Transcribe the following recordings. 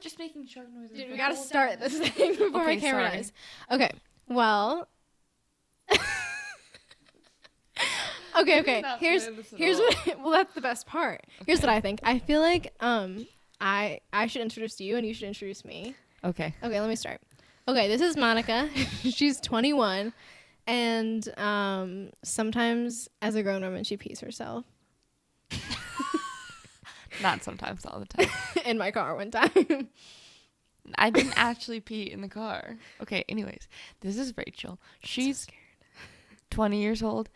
just making shark noises. Dude, we gotta start this thing before my camera dies. Okay, well... Okay. Here's what... Well, that's the best part. Okay. Here's what I think. I feel like I should introduce you and you should introduce me. Okay, let me start. Okay, this is Monica. She's 21. And sometimes as a grown woman, she pees herself. Not sometimes, all the time. In my car one time. I didn't actually pee in the car. Okay, anyways, this is Rachel. She's 20 years old.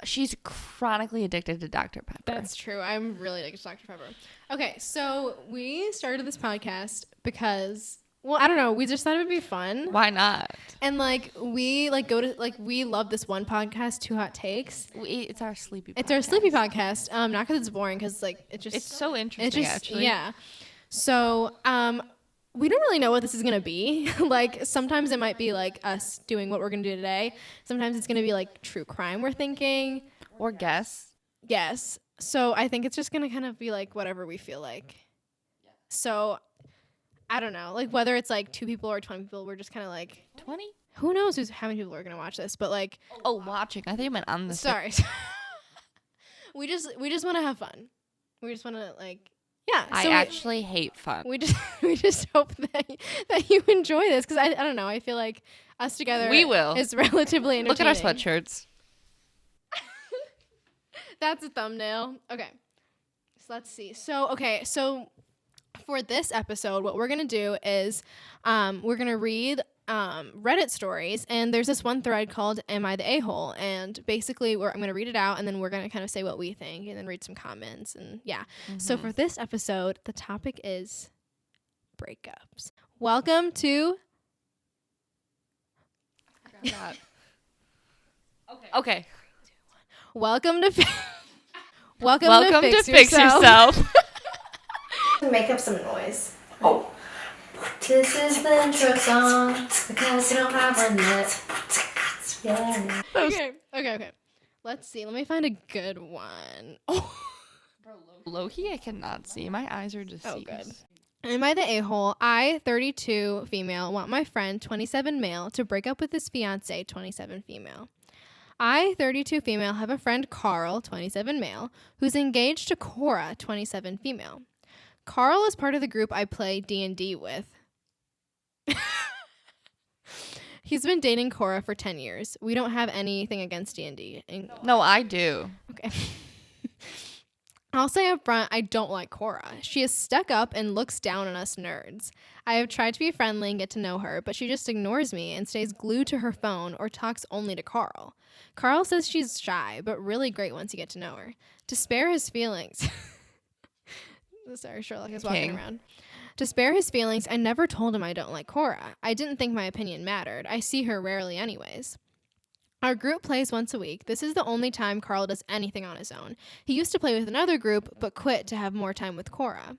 She's chronically addicted to Dr. Pepper. That's true. I'm really addicted to Dr. Pepper. Okay, so we started this podcast because, well, I don't know. We just thought it would be fun. Why not? And we we love this one podcast, Two Hot Takes. It's our sleepy podcast. It's our sleepy podcast. Not because it's boring, because it's so interesting, actually. Yeah. So we don't really know what this is gonna be. Sometimes it might be us doing what we're gonna do today. Sometimes it's gonna be true crime we're thinking. Or guess. Yes. So I think it's just gonna kind of be whatever we feel like. Yeah. So I don't know, whether it's 2 people or 20 people, we're just kind of 20? Who knows how many people are gonna watch this? But watching. I think I meant on the. Sorry. we just want to have fun. We just want to yeah. I actually hate fun. We just hope that you enjoy this, because I don't know. I feel like us together. We will. Is relatively entertaining. Look at our sweatshirts. That's a thumbnail. Okay. So let's see. So for this episode, what we're gonna do is we're gonna read Reddit stories, and there's this one thread called "Am I the A-hole?" And basically, I'm gonna read it out, and then we're gonna kind of say what we think, and then read some comments, and yeah. Mm-hmm. So for this episode, the topic is breakups. Welcome to. Okay. Welcome to. Welcome to Fix Yourself. Make up some noise. Oh. This is the intro song because you don't have one yet. Yeah. Okay. Let's see. Let me find a good one. Oh. Low-key, I cannot see. My eyes are deceased. Oh, good. Am I the a-hole? I, 32 female, want my friend, 27 male, to break up with his fiance, 27 female. I, 32 female, have a friend, Carl, 27 male, who's engaged to Cora, 27 female. Carl is part of the group I play D&D with. He's been dating Cora for 10 years. We don't have anything against D&D. No, I do. Okay. I'll say up front, I don't like Cora. She is stuck up and looks down on us nerds. I have tried to be friendly and get to know her, but she just ignores me and stays glued to her phone or talks only to Carl. Carl says she's shy, but really great once you get to know her. To spare his feelings... Sorry, Sherlock is walking around. To spare his feelings, I never told him I don't like Cora. I didn't think my opinion mattered. I see her rarely anyways. Our group plays once a week. This is the only time Carl does anything on his own. He used to play with another group, but quit to have more time with Cora.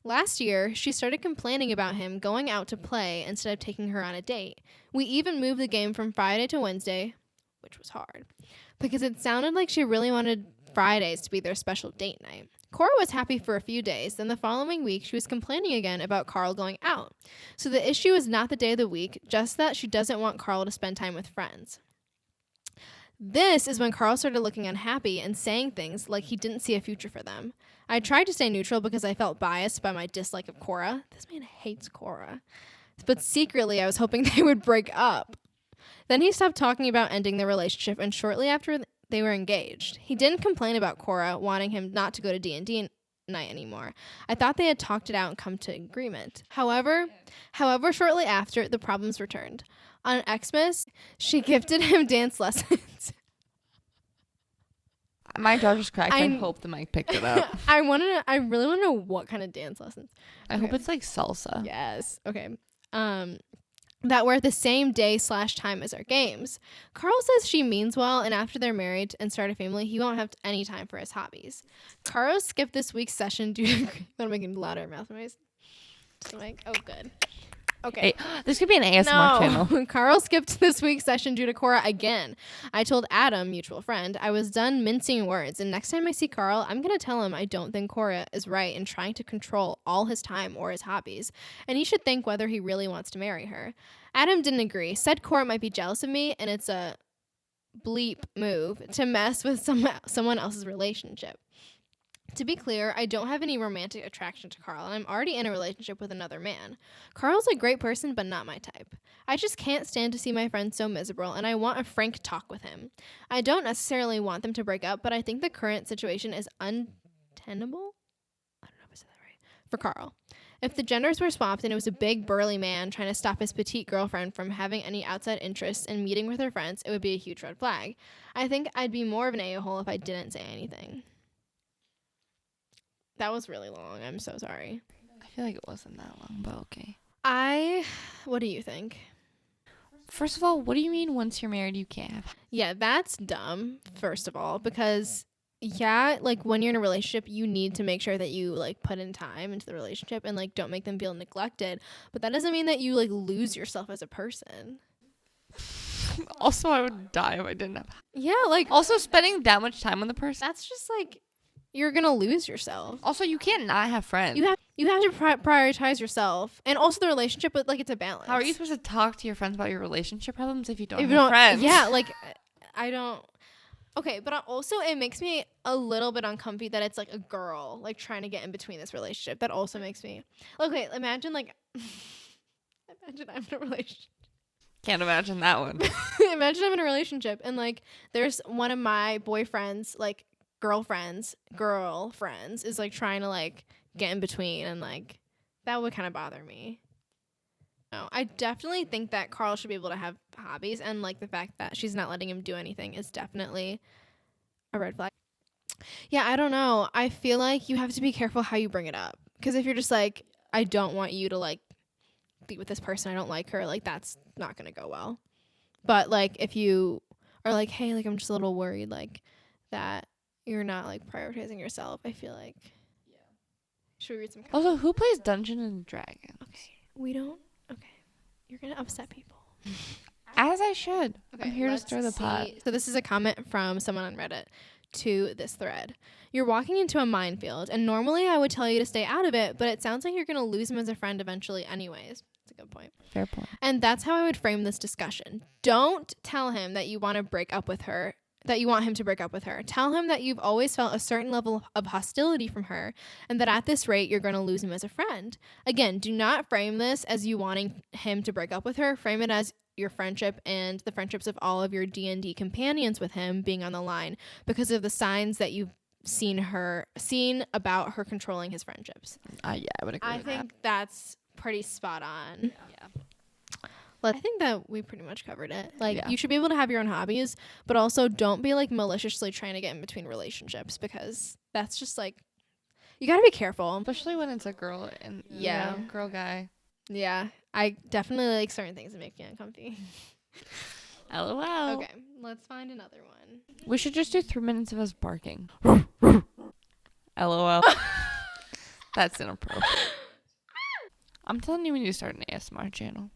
Last year, she started complaining about him going out to play instead of taking her on a date. We even moved the game from Friday to Wednesday, which was hard, because it sounded like she really wanted Fridays to be their special date night. Cora was happy for a few days, then the following week she was complaining again about Carl going out. So the issue is not the day of the week, just that she doesn't want Carl to spend time with friends. This is when Carl started looking unhappy and saying things like he didn't see a future for them. I tried to stay neutral because I felt biased by my dislike of Cora. This man hates Cora. But secretly I was hoping they would break up. Then he stopped talking about ending their relationship, and shortly after they were engaged. He didn't complain about Cora wanting him not to go to D&D night anymore. I thought they had talked it out and come to agreement. However, shortly after, the problems returned. On Xmas, she gifted him dance lessons. My jaw just cracked. I hope the mic picked it up. I really want to know what kind of dance lessons. I hope it's salsa. Yes. Okay. That were at the same day/time as our games. Carl says she means well, and after they're married and start a family, he won't have any time for his hobbies. Carl skipped this week's session due to... I'm making louder mouth noise. So oh, good. Okay. Hey, this could be an ASMR channel. No, Carl skipped this week's session due to Cora again. I told Adam, mutual friend, I was done mincing words, and next time I see Carl, I'm going to tell him I don't think Cora is right in trying to control all his time or his hobbies, and he should think whether he really wants to marry her. Adam didn't agree, said Cora might be jealous of me, and it's a bleep move to mess with someone else's relationship. To be clear, I don't have any romantic attraction to Carl, and I'm already in a relationship with another man. Carl's a great person, but not my type. I just can't stand to see my friend so miserable, and I want a frank talk with him. I don't necessarily want them to break up, but I think the current situation is untenable? I don't know if I said that right. For Carl. If the genders were swapped and it was a big, burly man trying to stop his petite girlfriend from having any outside interests and meeting with her friends, it would be a huge red flag. I think I'd be more of an a-hole if I didn't say anything. That was really long. I'm so sorry. I feel like it wasn't that long, but okay. What do you think? First of all, what do you mean once you're married you can't have? Yeah, that's dumb, first of all, because yeah, like when you're in a relationship, you need to make sure that you like put in time into the relationship and like don't make them feel neglected. But that doesn't mean that you like lose yourself as a person. Also, I would die if I didn't have. Yeah, like Also, spending that much time with the person. that's just like you're gonna lose yourself. Also, you can't not have friends. You have to prioritize yourself and also the relationship, but like it's a balance. How are you supposed to talk to your friends about your relationship problems if you don't If have friends? Yeah, like I don't. Okay, but also it makes me a little bit uncomfy that it's like a girl like trying to get in between this relationship. That also makes me okay. Imagine like imagine I'm in a relationship. Can't imagine that one. Imagine I'm in a relationship and like there's one of my boyfriends like girlfriends is like trying to like get in between and like that would kind of bother me. No, I definitely think that Carl should be able to have hobbies and like the fact that she's not letting him do anything is definitely a red flag. Yeah, I don't know. I feel like you have to be careful how you bring it up because if you're just like I don't want you to like be with this person, I don't like her, like that's not going to go well. But like if you are like hey, like I'm just a little worried like that you're not like prioritizing yourself. I feel like. Yeah. Should we read some? Also, who plays Dungeons and Dragons? Okay, we don't. Okay, you're gonna upset people. As I should. Okay, I'm here to stir the pot. So this is a comment from someone on Reddit to this thread. You're walking into a minefield, and normally I would tell you to stay out of it, but it sounds like you're gonna lose him as a friend eventually, anyways. That's a good point. Fair point. And that's how I would frame this discussion. Don't tell him that you want to break up with her. That you want him to break up with her. Tell him that you've always felt a certain level of hostility from her and that at this rate, you're going to lose him as a friend. Again, do not frame this as you wanting him to break up with her. Frame it as your friendship and the friendships of all of your D&D companions with him being on the line because of the signs that you've seen about her controlling his friendships. Yeah, I would agree I with think that's pretty spot on. Yeah. I think that we pretty much covered it. Like, Yeah. you should be able to have your own hobbies, but also don't be, like, maliciously trying to get in between relationships because that's just, like, you gotta be careful. Especially when it's a girl and Yeah. Girl guy. Yeah. I definitely like certain things that make me uncomfy. LOL. Okay, let's find another one. We should just do 3 minutes of us barking. LOL. That's inappropriate. I'm telling you, we need to start an ASMR channel.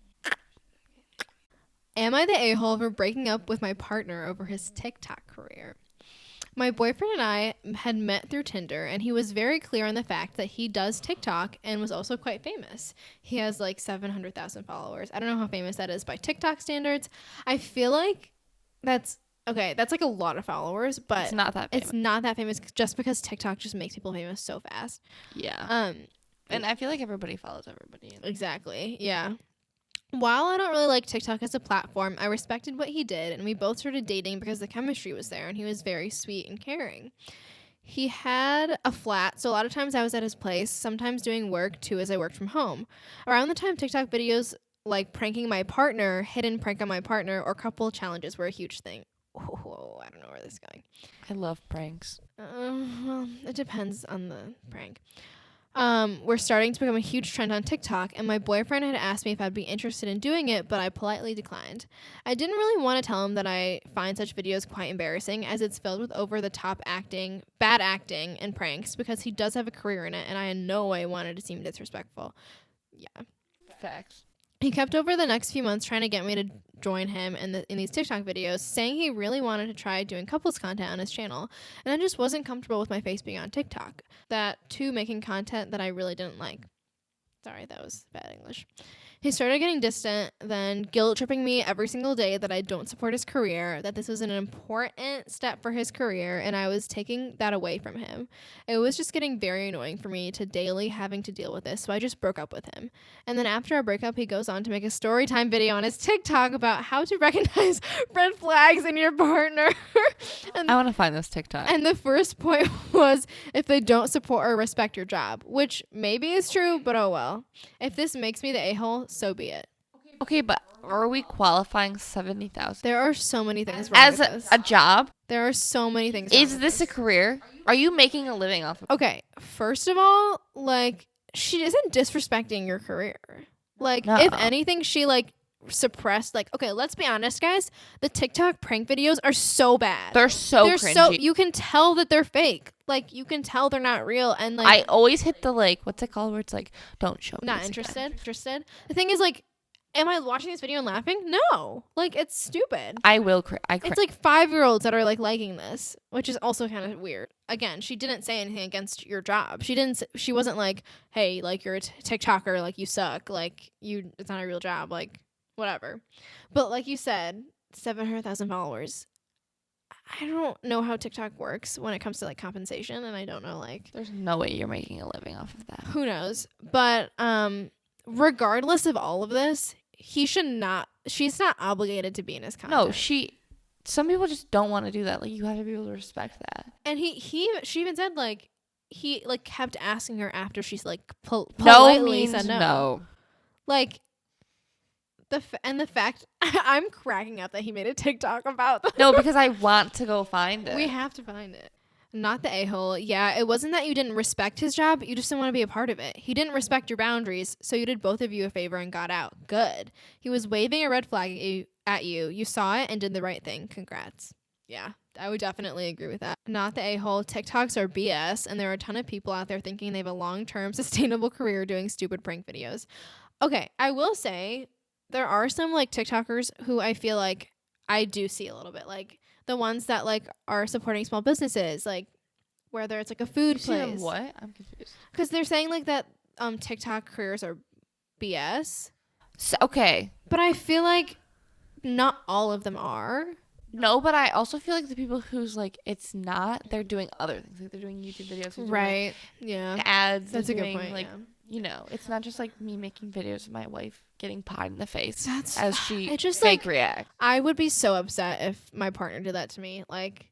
Am I the a-hole for breaking up with my partner over his TikTok career? My boyfriend and I had met through Tinder, and he was very clear on the fact that he does TikTok and was also quite famous. He has like 700,000 followers. I don't know how famous that is by TikTok standards. I feel like that's like a lot of followers, but It's not that famous. it's not that famous just because TikTok just makes people famous so fast. Yeah. And I feel like everybody follows everybody. Exactly. Yeah. While I don't really like TikTok as a platform, I respected what he did, and we both started dating because the chemistry was there, and he was very sweet and caring. He had a flat, so a lot of times I was at his place, sometimes doing work too as I worked from home. Around the time TikTok videos like pranking my partner, hidden prank on my partner, or couple challenges were a huge thing. Oh, I don't know where this is going. I love pranks. Well, it depends on the prank. We're starting to become a huge trend on TikTok, and my boyfriend had asked me if I'd be interested in doing it, but I politely declined. I didn't really want to tell him that I find such videos quite embarrassing, as it's filled with over-the-top acting, bad acting, and pranks, because he does have a career in it, and I in no way wanted to seem disrespectful. Yeah. Facts. He kept over the next few months trying to get me to join him in these TikTok videos, saying he really wanted to try doing couples content on his channel, and I just wasn't comfortable with my face being on TikTok. That too, making content that I really didn't like. Sorry, that was bad English. He started getting distant, then guilt tripping me every single day that I don't support his career, that this was an important step for his career, and I was taking that away from him. It was just getting very annoying for me to daily having to deal with this, so I just broke up with him. And then after our breakup, he goes on to make a story time video on his TikTok about how to recognize red flags in your partner. I want to find this TikTok. And the first point was if they don't support or respect your job, which maybe is true, but oh well. If this makes me the a-hole, so be it. Okay, but are we qualifying 70,000 There are so many things wrong as with this. a job? There are so many things wrong Is with this a career? Are you making a living off of? Okay, first of all, like, she isn't disrespecting your career. Like, No. if anything, she, like, suppressed, like, okay, let's be honest, guys. The TikTok prank videos are so bad. They're so cringy. You can tell that they're fake. Like, you can tell they're not real. And, like, I always hit the, like, what's it called where it's like, don't show me not this again. interested. The thing is, like, am I watching this video and laughing? No. Like, it's stupid. I will I It's like 5-year-olds that are like liking this, which is also kind of weird. Again, she didn't say anything against your job. She wasn't like, hey, like, you're a TikToker, like, you suck, like, it's not a real job, like, whatever. But like you said, 700,000 followers. I don't know how TikTok works when it comes to like compensation, and I don't know, like, there's no way you're making a living off of that. who knows. But regardless of all of this, she's not obligated to be in his content. No, some people just don't want to do that. Like, you have to be able to respect that. And she even said, like, he like kept asking her after she's like No politely means said no. no. Like, the fact I'm cracking up that he made a TikTok about them. No, because I want to go find it. We have to find it. Not the a-hole. Yeah, it wasn't that you didn't respect his job. You just didn't want to be a part of it. He didn't respect your boundaries, so you did both of you a favor and got out. Good. He was waving a red flag at you. You saw it and did the right thing. Congrats. Yeah, I would definitely agree with that. Not the a-hole. TikToks are BS, and there are a ton of people out there thinking they have a long-term sustainable career doing stupid prank videos. Okay, I will say there are some like TikTokers who I feel like I do see a little bit, like the ones that like are supporting small businesses, like whether it's like a food place. What? I'm confused. Because they're saying like that TikTok careers are BS. So, okay. But I feel like not all of them are. No, but I also feel like the people who's like it's not, they're doing other things. Like they're doing YouTube videos. They're doing, Right. like, Yeah. ads. That's a they're good doing, point. Like, Yeah. you know, it's not just like me making videos of my wife getting pied in the face That's as she it just fake like react. I would be so upset if my partner did that to me. Like,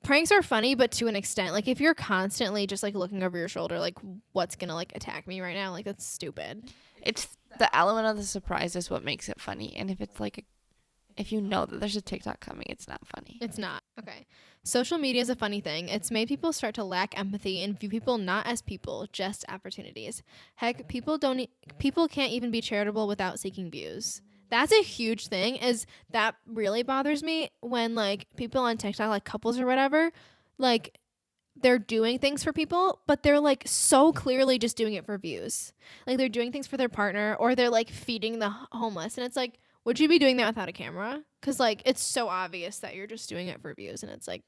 pranks are funny, but to an extent. Like, if you're constantly just like looking over your shoulder, like, what's gonna like attack me right now? Like, that's stupid. It's the element of the surprise is what makes it funny. And if it's like if you know that there's a TikTok coming, it's not funny. It's not. Okay. Social media is a funny thing. It's made people start to lack empathy and view people not as people, just opportunities. Heck, people can't even be charitable without seeking views. That's a huge thing. Is that really bothers me when like people on TikTok, like couples or whatever, like they're doing things for people, but they're like so clearly just doing it for views. Like they're doing things for their partner, or they're like feeding the homeless, and it's like, would you be doing that without a camera? Because like it's so obvious that you're just doing it for views, and it's like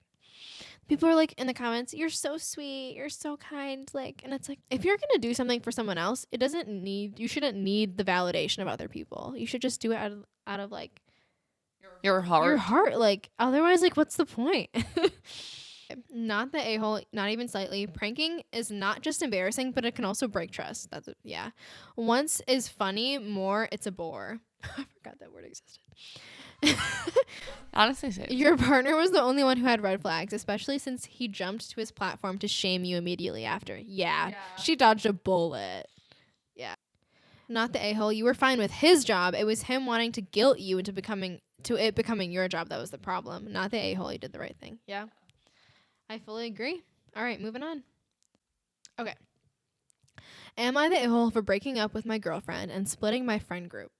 people are like in the comments, "You're so sweet, you're so kind," like, and it's like if you're gonna do something for someone else, you shouldn't need the validation of other people. You should just do it out of like Your heart. Like otherwise, like what's the point? Not the a-hole, not even slightly. Pranking is not just embarrassing, but it can also break trust. Yeah. Once is funny, more it's a bore. I forgot that word existed. Honestly, same. Your partner was the only one who had red flags, especially since he jumped to his platform to shame you immediately after. Yeah. She dodged a bullet. Yeah. Not the a-hole. You were fine with his job. It was him wanting to guilt you into it becoming your job that was the problem. Not the a-hole. You did the right thing. Yeah. I fully agree. All right, moving on. Okay. Am I the a-hole for breaking up with my girlfriend and splitting my friend group?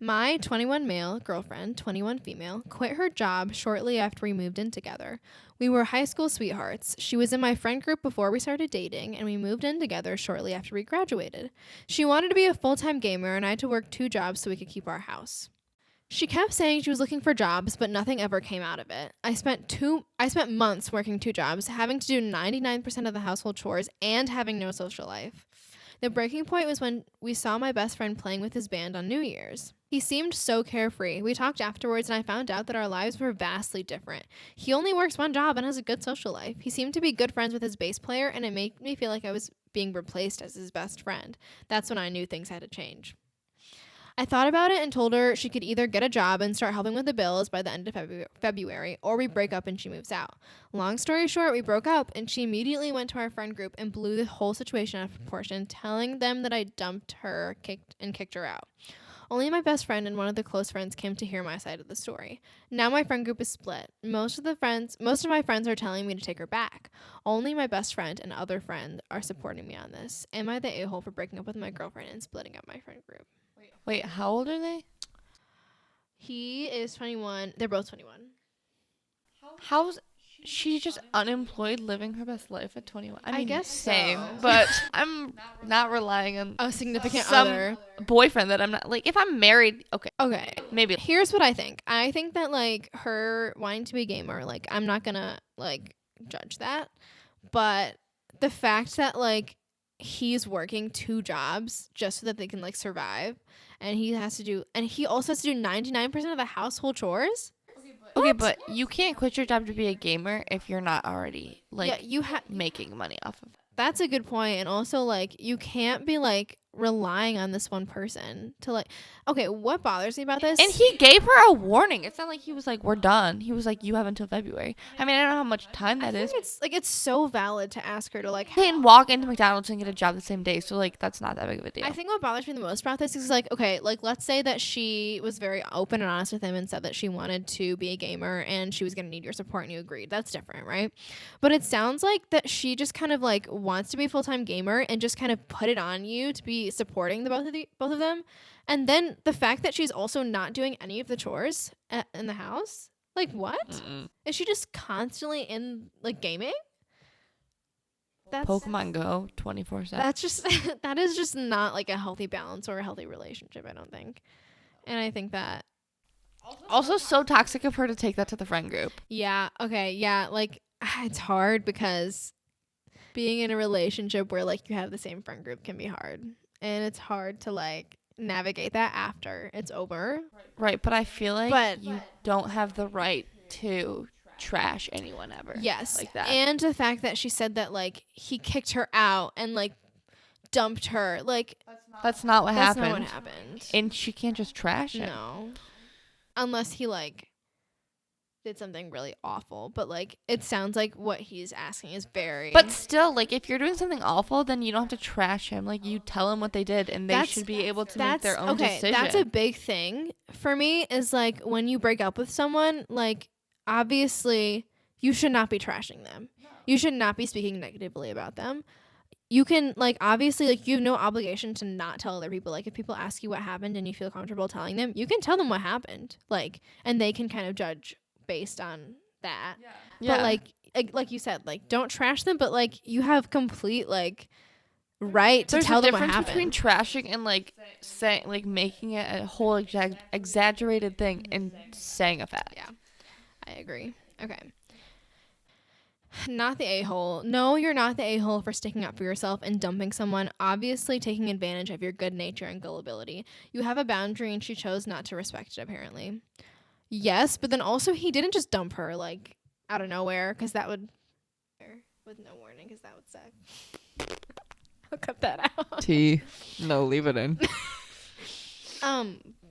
My 21 male girlfriend, 21 female, quit her job shortly after we moved in together. We were high school sweethearts. She was in my friend group before we started dating, and we moved in together shortly after we graduated. She wanted to be a full-time gamer, and I had to work 2 jobs so we could keep our house. She kept saying she was looking for jobs, but nothing ever came out of it. I spent months working 2 jobs, having to do 99% of the household chores and having no social life. The breaking point was when we saw my best friend playing with his band on New Year's. He seemed so carefree. We talked afterwards and I found out that our lives were vastly different. He only works 1 job and has a good social life. He seemed to be good friends with his bass player, and it made me feel like I was being replaced as his best friend. That's when I knew things had to change. I thought about it and told her she could either get a job and start helping with the bills by the end of February, or we break up and she moves out. Long story short, we broke up and she immediately went to our friend group and blew the whole situation out of proportion, telling them that I dumped her, kicked her out. Only my best friend and one of the close friends came to hear my side of the story. Now my friend group is split. Most of my friends are telling me to take her back. Only my best friend and other friend are supporting me on this. Am I the a-hole for breaking up with my girlfriend and splitting up my friend group? Wait, how old are they? He is 21. They're both 21. How's she just unemployed, living her best life at 21? I mean, guess same, so. but I'm not relying on A significant some other. boyfriend that I'm not, like, if I'm married, okay, Okay. maybe. Here's what I think. I think that, like, her wanting to be a gamer, like, I'm not gonna, like, judge that. But the fact that, like, he's working 2 jobs just so that they can, like, survive, and he also has to do 99% of the household chores. Okay, but you can't quit your job to be a gamer if you're not already, like, Yeah, you making money off of it. that's a good point. And also, like, you can't be, like, relying on this one person to, like, okay, what bothers me about this? And he gave her a warning. It's not like he was like, we're done. He was like, you have until February. I mean, I don't know how much time that is. It's so valid to ask her to, like, You can walk into McDonald's and get a job the same day. So, like, that's not that big of a deal. I think what bothers me the most about this is, like, okay, like, let's say that she was very open and honest with him and said that she wanted to be a gamer and she was going to need your support and you agreed. That's different, right? But it sounds like that she just kind of, like, wants to be a full-time gamer and just kind of put it on you to be supporting both of them. And then the fact that she's also not doing any of the chores in the house. Like, what? Is she just constantly in, like, gaming? That's Pokemon Go 24/7. That's just that is just not, like, a healthy balance or a healthy relationship, I don't think. And I think that Also, so toxic of her to take that to the friend group. yeah, okay, yeah, like, it's hard because being in a relationship where, like, you have the same friend group can be hard. And it's hard to, like, navigate that after it's over. Right, but I feel like But- you don't have the right to trash anyone ever. Yes. Like that. And the fact that she said that, like, he kicked her out and, like, dumped her. Like, That's not what that's happened. not what happened. And she can't just trash it. No. Unless he, like, did something really awful. But, like, it sounds like what he's asking is very... But still, like, if you're doing something awful, then you don't have to trash him. Like, you tell him what they did, and they should be able to make their own decision. That's a big thing for me, is, like, when you break up with someone, like, obviously you should not be trashing them. You should not be speaking negatively about them. You can, like, obviously, like, you have no obligation to not tell other people. Like, if people ask you what happened and you feel comfortable telling them, you can tell them what happened. Like, and they can kind of judge based on that. Yeah. But, like you said, like, don't trash them, but, like, you have complete, like, right to There's tell a them what difference happened. between trashing and, like, saying, like, making it a whole exaggerated thing and saying a fact. Yeah. I agree. Okay. Not the a-hole. No, you're not the a-hole for sticking up for yourself and dumping someone, obviously taking advantage of your good nature and gullibility. You have a boundary and she chose not to respect it, apparently. Yes, but then also he didn't just dump her, like, out of nowhere, because that would... With no warning, because that would suck. I'll cut that out. T. No, leave it in.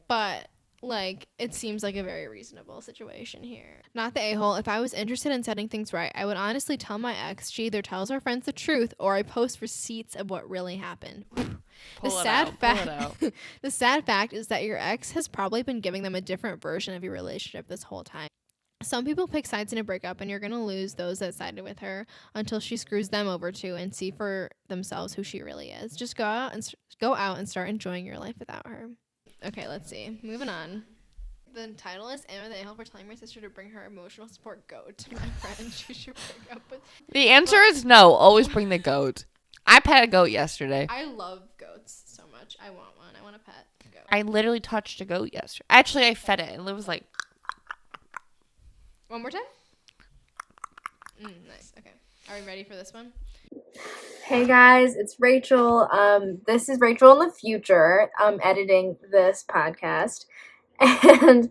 But... like, it seems like a very reasonable situation here. Not the a-hole. If I was interested in setting things right, I would honestly tell my ex. She either tells our friends the truth or I post receipts of what really happened. The sad fact is that your ex has probably been giving them a different version of your relationship this whole time. Some people pick sides in a breakup, and you're going to lose those that sided with her until she screws them over too and see for themselves who she really is. Just go out and start enjoying your life without her. Okay, let's see. Moving on. The title is Am I the A-hole for telling my sister to bring her emotional support goat to my friend she should break up with? The answer is no. Always bring the goat. I pet a goat yesterday. I love goats so much. I want one. I want a pet goat. I literally touched a goat yesterday. Actually, I fed it, and it was like... One more time? Nice. Okay. Are we ready for this one? Hey guys, it's Rachel. This is Rachel in the future, editing this podcast. And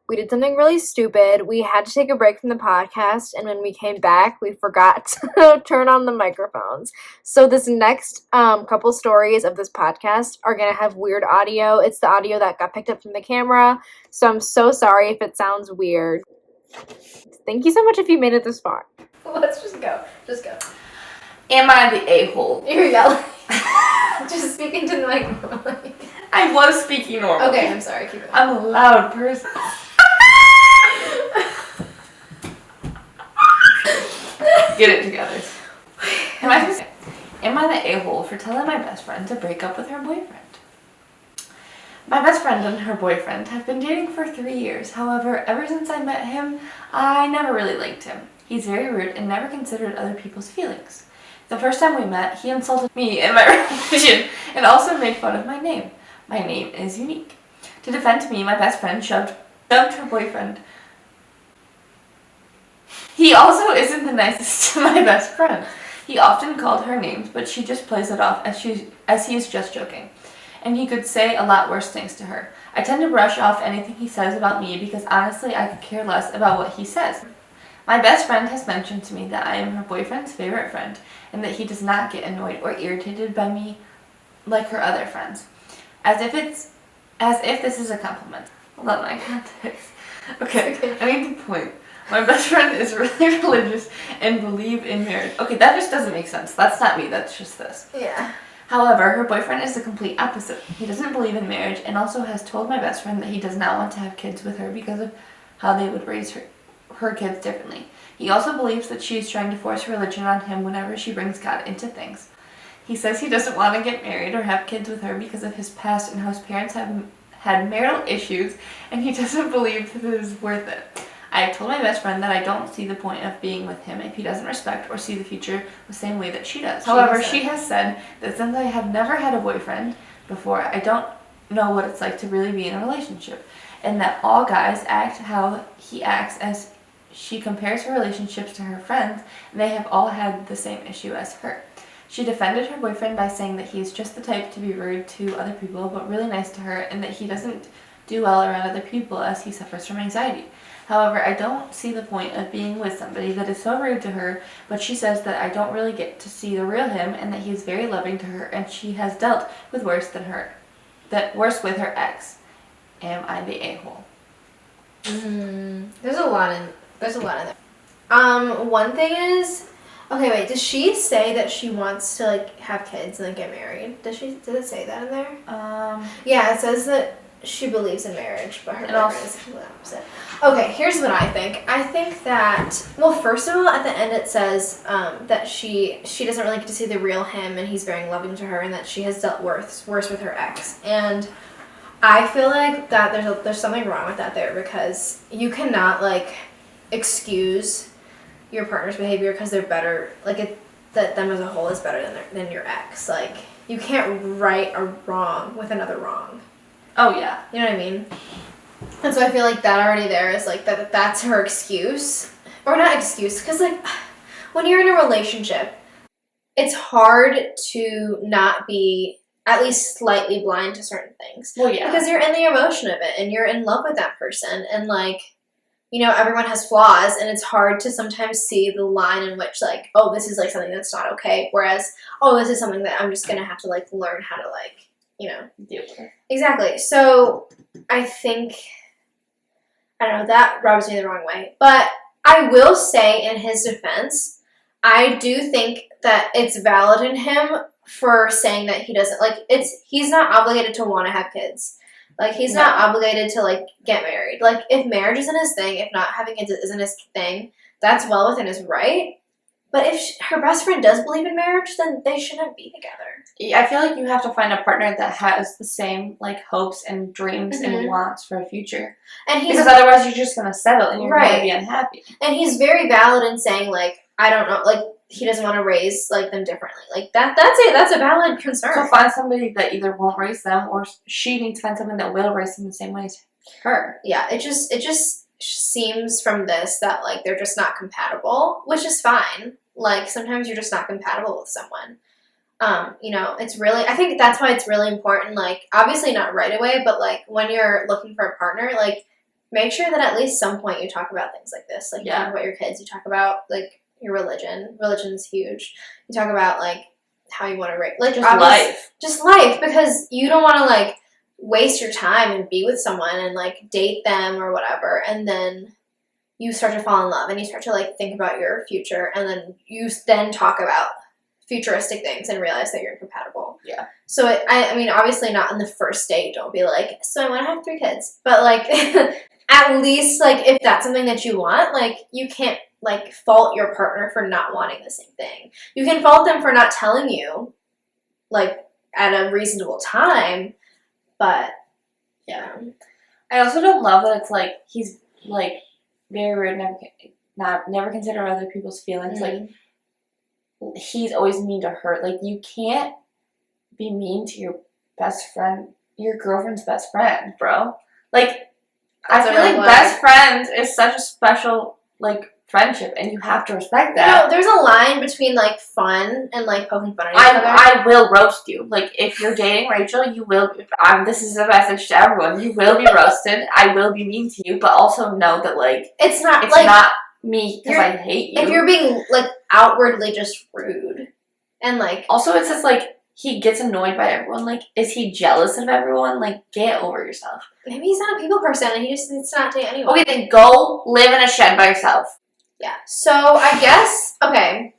we did something really stupid. We had to take a break from the podcast, and when we came back, we forgot to turn on the microphones. So this next couple stories of this podcast are going to have weird audio. It's the audio that got picked up from the camera, so I'm so sorry if it sounds weird. Thank you so much if you made it this far. Let's just go. Just go. Am I the a-hole? You're yelling. Just speak into the microphone. I was speaking normally. Okay, I'm sorry. Keep going. I'm a loud person. Get it together. Am I the a-hole for telling my best friend to break up with her boyfriend? My best friend and her boyfriend have been dating for 3 years. However, ever since I met him, I never really liked him. He's very rude and never considered other people's feelings. The first time we met, he insulted me and my religion and also made fun of my name. My name is unique. To defend me, my best friend shoved her boyfriend. He also isn't the nicest to my best friend. He often called her names, but she just plays it off as he is just joking. And he could say a lot worse things to her. I tend to brush off anything he says about me because honestly I could care less about what he says. My best friend has mentioned to me that I am her boyfriend's favorite friend and that he does not get annoyed or irritated by me like her other friends. As if this is a compliment. Hold on, I got this. Okay, I need to point. My best friend is really religious and believe in marriage. Okay, that just doesn't make sense. That's not me, that's just this. Yeah. However, her boyfriend is the complete opposite. He doesn't believe in marriage and also has told my best friend that he does not want to have kids with her because of how they would raise her kids differently. He also believes that she is trying to force religion on him whenever she brings God into things. He says he doesn't want to get married or have kids with her because of his past and how his parents have had marital issues, and he doesn't believe that it is worth it. I have told my best friend that I don't see the point of being with him if he doesn't respect or see the future the same way that she does. However, she has said that since I have never had a boyfriend before, I don't know what it's like to really be in a relationship, and that all guys act how he acts as she compares her relationships to her friends, and they have all had the same issue as her. She defended her boyfriend by saying that he is just the type to be rude to other people, but really nice to her, and that he doesn't do well around other people as he suffers from anxiety. However, I don't see the point of being with somebody that is so rude to her, but she says that I don't really get to see the real him and that he is very loving to her and she has dealt with worse with her ex. Am I the a-hole? There's a lot in there. One thing is, okay, wait, does she say that she wants to like have kids and then get married? Does it say that in there? Yeah, it says that she believes in marriage, but her boyfriend is the opposite. Okay, here's what I think. I think that, well, first of all, at the end it says that she doesn't really get to see the real him and he's very loving to her and that she has dealt worse with her ex. And I feel like that there's something wrong with that there because you cannot, like, excuse your partner's behavior because they're better, like, that them as a whole is better than your ex. Like, you can't right a wrong with another wrong. Oh, yeah. You know what I mean? And so I feel like that already there is, like, that's her excuse. Or not excuse, because, like, when you're in a relationship, it's hard to not be at least slightly blind to certain things. Well, yeah. Because you're in the emotion of it, and you're in love with that person, and, like, you know, everyone has flaws, and it's hard to sometimes see the line in which, like, oh, this is, like, something that's not okay, whereas, oh, this is something that I'm just gonna have to, like, learn how to, like, you know. Deal with it. Exactly. So I think, I don't know, that rubs me the wrong way. But I will say in his defense, I do think that it's valid in him for saying that he doesn't, like, he's not obligated to want to have kids. Like, he's not obligated to, like, get married. Like, if marriage isn't his thing, if not having kids isn't his thing, that's well within his right. But if her best friend does believe in marriage, then they shouldn't be together. I feel like you have to find a partner that has the same like hopes and dreams and wants for a future. And because otherwise you're just gonna settle and you're gonna be unhappy. And he's very valid in saying like, I don't know, like he doesn't want to raise like them differently. Like that's a valid concern. So find somebody that either won't raise them or she needs to find someone that will raise them the same way as her. Yeah, it just seems from this that like they're just not compatible, which is fine. Like sometimes you're just not compatible with someone. You know, it's really, I think that's why it's really important, like obviously not right away, but like when you're looking for a partner, like make sure that at least some point you talk about things like this. Like you talk about your kids, you talk about like your religion. Religion's huge. You talk about like how you want to rate, like just life, because you don't want to like waste your time and be with someone and like date them or whatever, and then you start to fall in love and you start to like think about your future, and then you then talk about futuristic things and realize that you're incompatible. Yeah. So I mean, obviously not on the first date. Don't be like, so I want to have 3 kids, but like at least like if that's something that you want, like you can't like fault your partner for not wanting the same thing. You can fault them for not telling you like at a reasonable time, but yeah. I also don't love that it's like he's like very rude, never consider other people's feelings. Like he's always mean to her. Like you can't be mean to your best friend, your girlfriend's best friend, bro. Like I feel like best friends is such a special like friendship, and you have to respect that. No, there's a line between like fun and like poking fun at each other. I will roast you. Like if you're dating Rachel, you will. This is a message to everyone. You will be roasted. I will be mean to you, but also know that like it's not me because I hate you. If you're being like outwardly just rude, and like also it's just like he gets annoyed by everyone. Like is he jealous of everyone? Like get over yourself. Maybe he's not a people person and he just needs to not date anyone. Okay, then go live in a shed by yourself. Yeah. So I guess okay.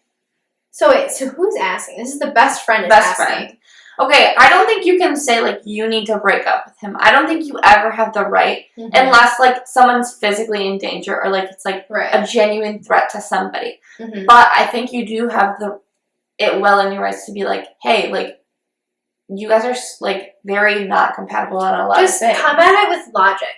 So wait. So who's asking? This is the best friend. Friend. Okay, I don't think you can say like you need to break up with him. I don't think you ever have the right unless like someone's physically in danger or like it's like a genuine threat to somebody. But I think you do have it well in your rights to be like, hey, like you guys are like very not compatible on a lot of things. Just come at it with logic.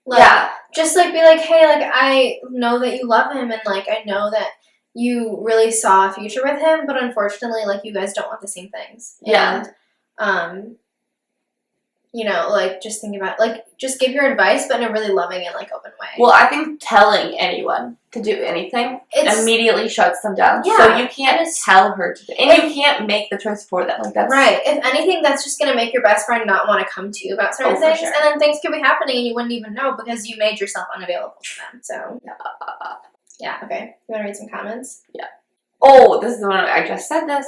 Like, just like be like, hey, like I know that you love him and like I know that you really saw a future with him, but unfortunately like you guys don't want the same things. And you know, like just think about like just give your advice but in a really loving and like open way. Well, I think telling anyone to do anything immediately shuts them down. Yeah. So you can't tell her to do it. And you can't make the choice for them. Like that's right. If anything, that's just gonna make your best friend not want to come to you about certain things. And then things could be happening and you wouldn't even know because you made yourself unavailable to them. So yeah, okay. You wanna read some comments? Yeah. Oh, this is the one I just said this.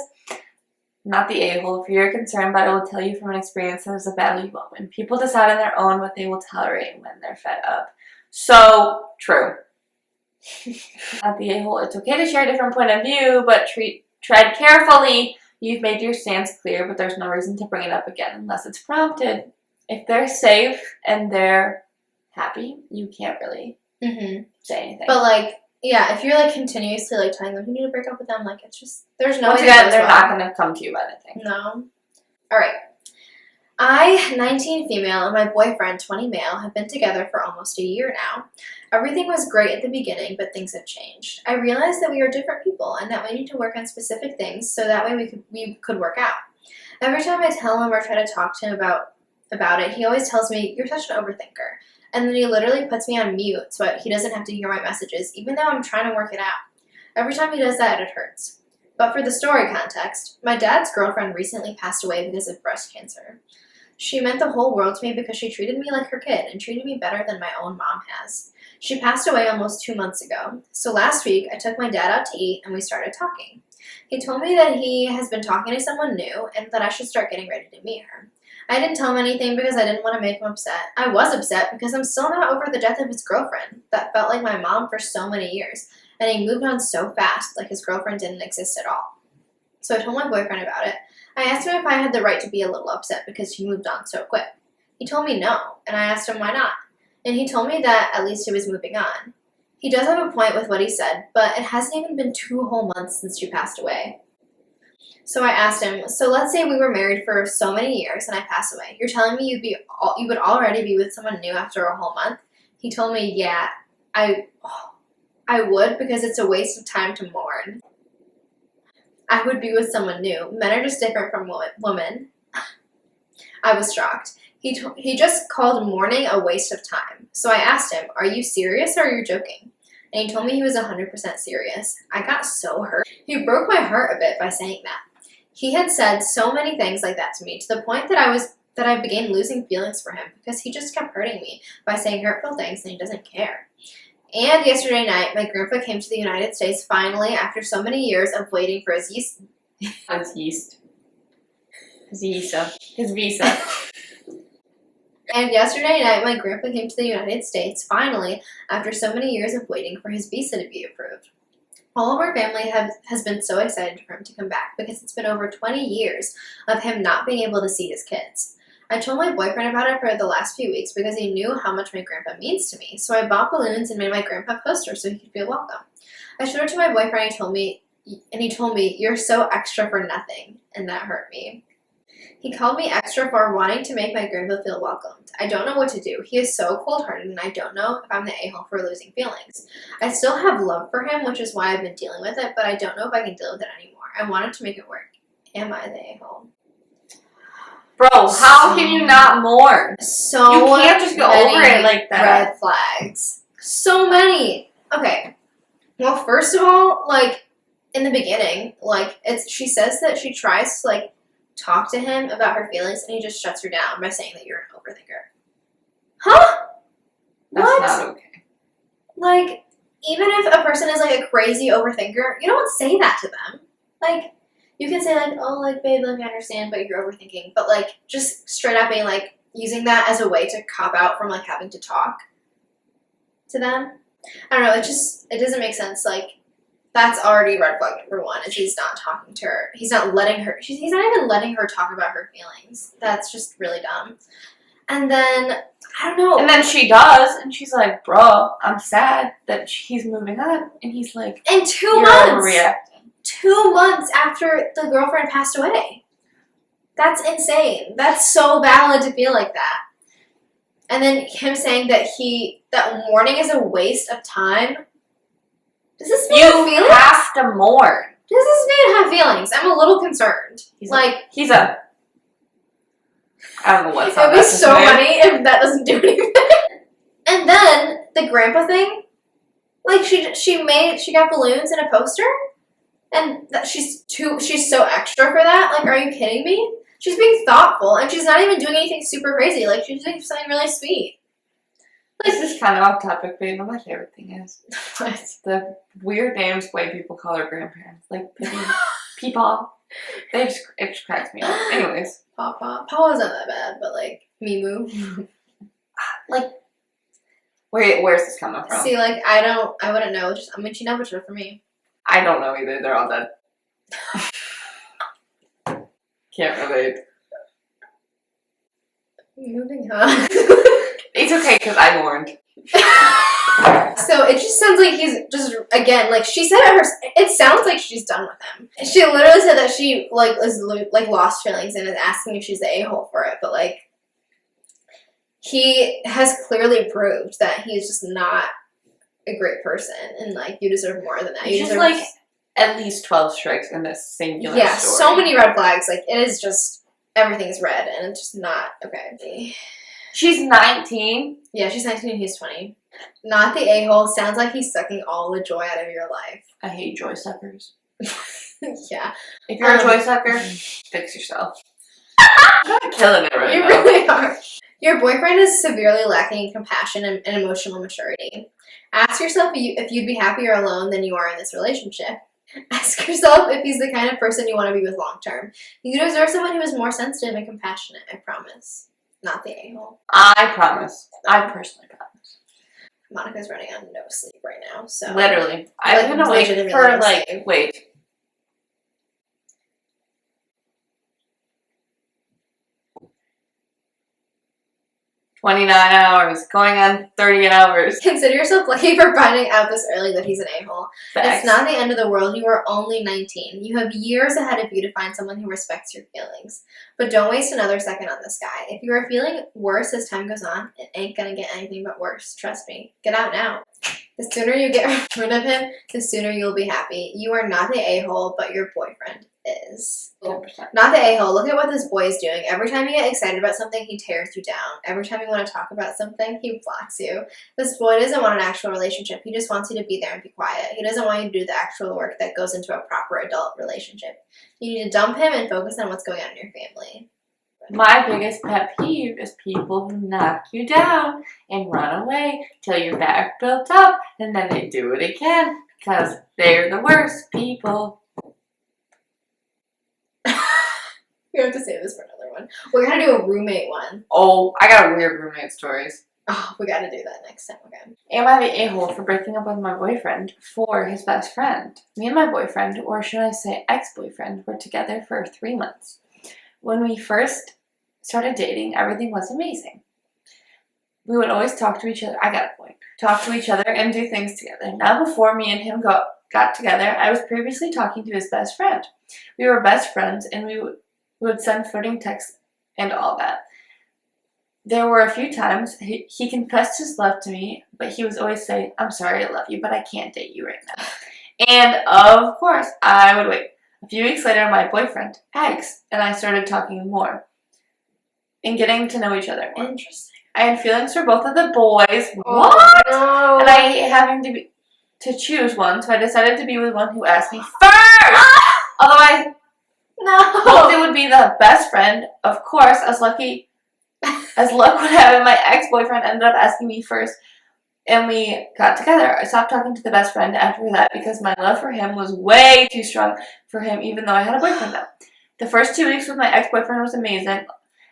Not the a-hole. If you're concerned, but I will tell you from an experience that is a battle you won't win. People decide on their own what they will tolerate when they're fed up. So true. Not the a-hole. It's okay to share a different point of view, but tread carefully. You've made your stance clear, but there's no reason to bring it up again unless it's prompted. If they're safe and they're happy, you can't really say anything. But like, yeah, if you're like continuously like telling them you need to break up with them, like it's just there's no way they're not gonna come to you about anything. No. Alright. I, 19 female, and my boyfriend, 20 male, have been together for almost a year now. Everything was great at the beginning, but things have changed. I realized that we are different people and that we need to work on specific things so that way we could work out. Every time I tell him or try to talk to him about it, he always tells me, "You're such an overthinker." And then he literally puts me on mute so he doesn't have to hear my messages, even though I'm trying to work it out. Every time he does that, it hurts. But for the story context, my dad's girlfriend recently passed away because of breast cancer. She meant the whole world to me because she treated me like her kid and treated me better than my own mom has. She passed away almost 2 months ago. So last week, I took my dad out to eat and we started talking. He told me that he has been talking to someone new and that I should start getting ready to meet her. I didn't tell him anything because I didn't want to make him upset. I was upset because I'm still not over the death of his girlfriend that felt like my mom for so many years, and he moved on so fast like his girlfriend didn't exist at all. So I told my boyfriend about it. I asked him if I had the right to be a little upset because he moved on so quick. He told me no, and I asked him why not. And he told me that at least he was moving on. He does have a point with what he said, but it hasn't even been 2 whole months since she passed away. So I asked him, so let's say we were married for so many years and I pass away. You're telling me you would already be with someone new after a whole month? He told me, yeah, I would, because it's a waste of time to mourn. I would be with someone new. Men are just different from women. I was shocked. He just called mourning a waste of time. So I asked him, are you serious or are you joking? And he told me he was 100% serious. I got so hurt. He broke my heart a bit by saying that. He had said so many things like that to me, to the point that I began losing feelings for him, because he just kept hurting me by saying hurtful things and he doesn't care. And yesterday night, my grandpa came to the United States finally after so many years of waiting for his visa. And yesterday night, my grandpa came to the United States finally after so many years of waiting for his visa to be approved. All of our family has been so excited for him to come back, because it's been over 20 years of him not being able to see his kids. I told my boyfriend about it for the last few weeks because he knew how much my grandpa means to me, so I bought balloons and made my grandpa a poster so he could feel welcome. I showed it to my boyfriend and he told me, you're so extra for nothing, and that hurt me. He called me extra for wanting to make my grandpa feel welcomed. I don't know what to do. He is so cold-hearted, and I don't know if I'm the a-hole for losing feelings. I still have love for him, which is why I've been dealing with it, but I don't know if I can deal with it anymore. I wanted to make it work. Am I the a-hole? Bro, how can you not mourn? So you can't just go over it like that. Red flags. So many. Okay. Well, first of all, like, in the beginning, like, she says that she tries to, like, talk to him about her feelings, and he just shuts her down by saying that you're an overthinker. Huh? That's what? not okay. Like, even if a person is, like, a crazy overthinker, you don't say that to them. Like, you can say, like, oh, like, babe, let me understand, but you're overthinking. But, like, just straight up being, like, using that as a way to cop out from, like, having to talk to them. I don't know, it doesn't make sense. Like, that's already red flag number 1, is he's not talking to her. He's not letting her, he's not even letting her talk about her feelings. That's just really dumb. And then, I don't know. And then she does, and she's like, bro, I'm sad that he's moving on. And he's like, in 2 you're months. overreacting. 2 months after the girlfriend passed away. That's insane. That's so valid to feel like that. And then him saying that mourning is a waste of time. Does this man have feelings? You have to mourn. Does this man have feelings? I'm a little concerned. I don't know what's it would be so funny if that doesn't do anything. And then the grandpa thing, like she got balloons and a poster, and she's so extra for that. Like, are you kidding me? She's being thoughtful, and she's not even doing anything super crazy. Like, she's doing something really sweet. Like, this is kind of off topic, babe, but my favorite thing is the weird names white people call their grandparents. Like, Peepaw. It just cracks me up. Anyways. Papa. Papa's not that bad, but, like, Mimu. Like, where's this coming from? See, like, I wouldn't know. Just, Chino, but for me. I don't know either. They're all dead. Can't relate. Moving on. It's okay, because I mourned. So it just sounds like he's just, again, like, she said it sounds like she's done with him. She literally said that she, like, lost feelings and is asking if she's the a-hole for it, but, like, he has clearly proved that he's just not a great person, and, like, you deserve more than that. You deserve, like, at least 12 strikes in this singular story. So many red flags. Like, it is just, everything's red, and it's just not okay. She's 19. Yeah, she's 19 and he's 20. Not the a-hole. Sounds like he's sucking all the joy out of your life. I hate joy suckers. Yeah. If you're a joy sucker, fix yourself. I'm killing it right now. You really are. Your boyfriend is severely lacking in compassion and emotional maturity. Ask yourself if you'd be happier alone than you are in this relationship. Ask yourself if he's the kind of person you want to be with long term. You deserve someone who is more sensitive and compassionate, I promise. Not the a-hole. I promise. I personally promise. Monica's running on no sleep right now, so. Literally. I've been awake for, like, wait. 29 hours, going on 30 hours. Consider yourself lucky for finding out this early that he's an a-hole. Facts. It's not the end of the world. You are only 19. You have years ahead of you to find someone who respects your feelings. But don't waste another second on this guy. If you are feeling worse as time goes on, it ain't gonna get anything but worse. Trust me. Get out now. The sooner you get rid of him, the sooner you'll be happy. You are not the a-hole, but your boyfriend is. 100%. Not the a-hole. Look at what this boy is doing. Every time you get excited about something, he tears you down. Every time you want to talk about something, he blocks you. This boy doesn't want an actual relationship. He just wants you to be there and be quiet. He doesn't want you to do the actual work that goes into a proper adult relationship. You need to dump him and focus on what's going on in your family. My biggest pet peeve is people who knock you down and run away till you're back built up, and then they do it again because they're the worst people. We have to save this for another one. We're gonna do a roommate one. Oh, I got weird roommate stories. Oh, we gotta do that next time, okay? Am I the a-hole for breaking up with my boyfriend for his best friend? Me and my boyfriend, or should I say ex-boyfriend, were together for 3 months. When we first started dating, everything was amazing. We would always talk to each other. I got a point. Talk to each other and do things together. Now, before me and him got together, I was previously talking to his best friend. We were best friends, and we would send flirting texts and all that. There were a few times he confessed his love to me, but he was always saying, "I'm sorry, I love you, but I can't date you right now." And of course, I would wait. A few weeks later, my boyfriend, ex, and I started talking more and getting to know each other more. Interesting. I had feelings for both of the boys. Oh, What? no. And I hate having to choose one, so I decided to be with one who asked me first. Although I hoped it would be the best friend, of course, as luck would have it, my ex-boyfriend ended up asking me first, and we got together. I stopped talking to the best friend after that because my love for him was way too strong for him, even though I had a boyfriend now. The first 2 weeks with my ex-boyfriend was amazing.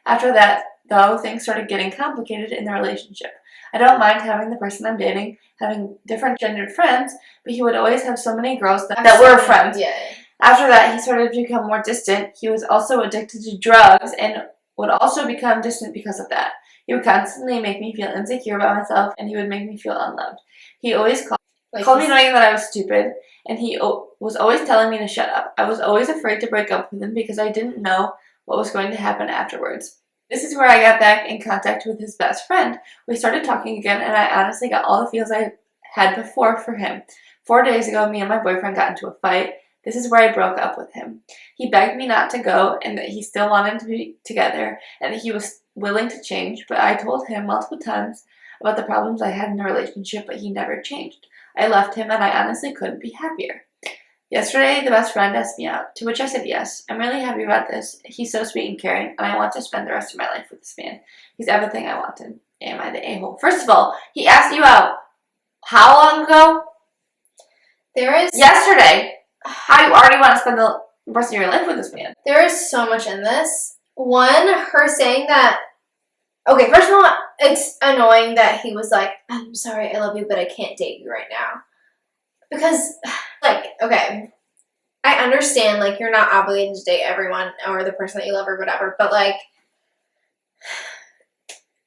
After that, though, things started getting complicated in the relationship. I don't mind having the person I'm dating having different gendered friends, but he would always have so many girls that were friends. Yeah. After that, he started to become more distant. He was also addicted to drugs and would also become distant because of that. He would constantly make me feel insecure about myself, and he would make me feel unloved. He always called me knowing that I was stupid, and he was always telling me to shut up. I was always afraid to break up with him because I didn't know what was going to happen afterwards. This is where I got back in contact with his best friend. We started talking again, and I honestly got all the feels I had before for him. 4 days ago, me and my boyfriend got into a fight. This is where I broke up with him. He begged me not to go and that he still wanted to be together and that he was willing to change, but I told him multiple times about the problems I had in the relationship, but he never changed. I left him, and I honestly couldn't be happier. Yesterday, the best friend asked me out, to which I said yes. I'm really happy about this. He's so sweet and caring, and I want to spend the rest of my life with this man. He's everything I wanted. Am I the a-hole? First of all, he asked you out how long ago? Yesterday. How do you already want to spend the rest of your life with this man? There is so much in this. One, her saying that. Okay, first of all, it's annoying that he was like, "I'm sorry, I love you, but I can't date you right now." Because, like, okay, I understand, like, you're not obligated to date everyone or the person that you love or whatever, but, like,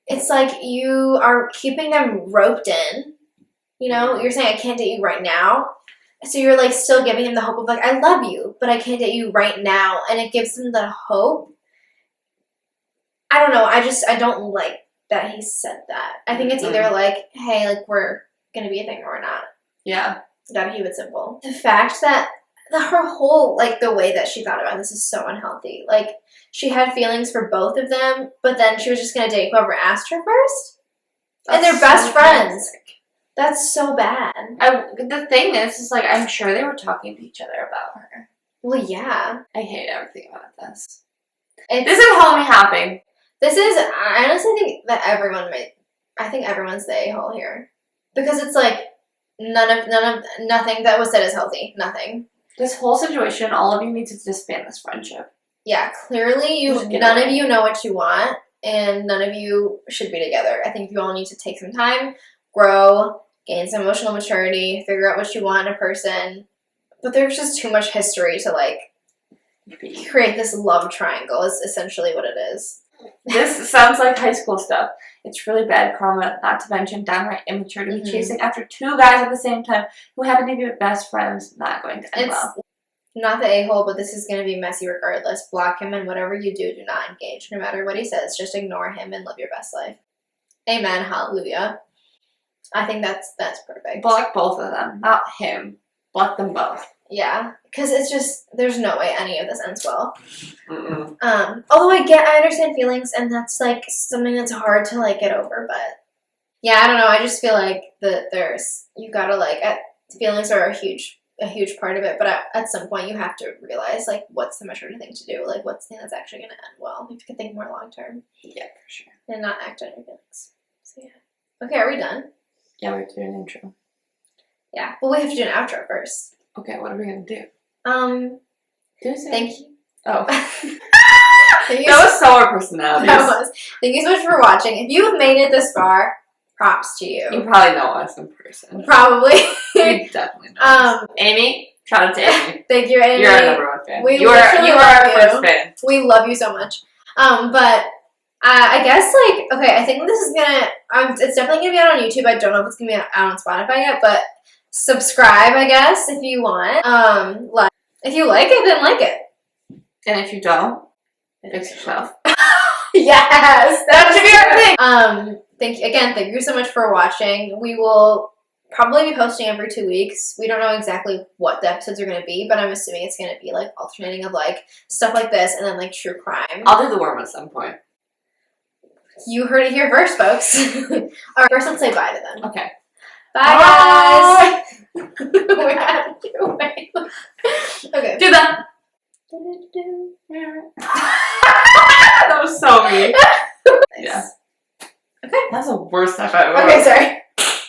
it's like you are keeping them roped in. You know, you're saying, "I can't date you right now." So you're, like, still giving him the hope of, like, "I love you, but I can't date you right now." And it gives him the hope. I don't know. I don't like that he said that. I think it's either, like, "Hey, like, we're going to be a thing or we're not." Yeah. Gotta keep it simple. The fact that her whole, like, the way that she thought about this is so unhealthy. Like, she had feelings for both of them, but then she was just going to date whoever asked her first? And they're best friends. That's so bad. The thing is like, I'm sure they were talking to each other about her. Well, yeah. I hate everything about this. This is homie hopping. This is, I honestly think that I think everyone's the a-hole here. Because it's like, nothing that was said is healthy. Nothing. This whole situation, all of you need to disband this friendship. Yeah, clearly none of you know what you want, and none of you should be together. I think you all need to take some time, grow, gain some emotional maturity, figure out what you want in a person. But there's just too much history to, like, create this love triangle is essentially what it is. This sounds like high school stuff. It's really bad karma, not to mention downright immature to be chasing after two guys at the same time who happen to be best friends. Not going to end well. Not the a-hole, but this is going to be messy regardless. Block him, and whatever you do, do not engage. No matter what he says, just ignore him and live your best life. Amen. Hallelujah. I think that's perfect. Block both of them, not him. Block them both. Yeah, because it's just, there's no way any of this ends well. Mm-mm. Although I understand feelings, and that's like something that's hard to like get over, but yeah, I don't know. I just feel like you gotta like, feelings are a huge part of it, but at some point you have to realize like what's the mature thing to do, like what's the thing that's actually gonna end well. If you can think more long term. Yeah, for sure. And not act on your feelings. So yeah. Okay, are we done? Yeah, we have to do an intro. Yeah. Well, we have to do an outro first. Okay, what are we gonna do? Thank you. Oh. Thank you That was so our personalities. That was. Thank you so much for watching. If you have made it this far, props to you. You probably know us in person. Probably. You definitely know us. Amy, shout out to Amy. Thank you, Amy. You're our number one fan. We you are our first fan. We love you so much. But I guess like, okay, I think this is gonna, it's definitely gonna be out on YouTube. I don't know if it's gonna be out on Spotify yet, but subscribe, I guess, if you want. If you like it, then like it. And if you don't, fix yourself. Yes, that should be our thing. Thank you so much for watching. We will probably be posting every 2 weeks. We don't know exactly what the episodes are going to be, but I'm assuming it's going to be like alternating of like stuff like this and then like true crime. I'll do the worm at some point. You heard it here first, folks. Alright, first let's say bye to them. Okay. Bye, guys! We have to do it. Okay. Do that! That was so mean. Yeah. Okay. That's the worst stuff I've ever. Okay, sorry.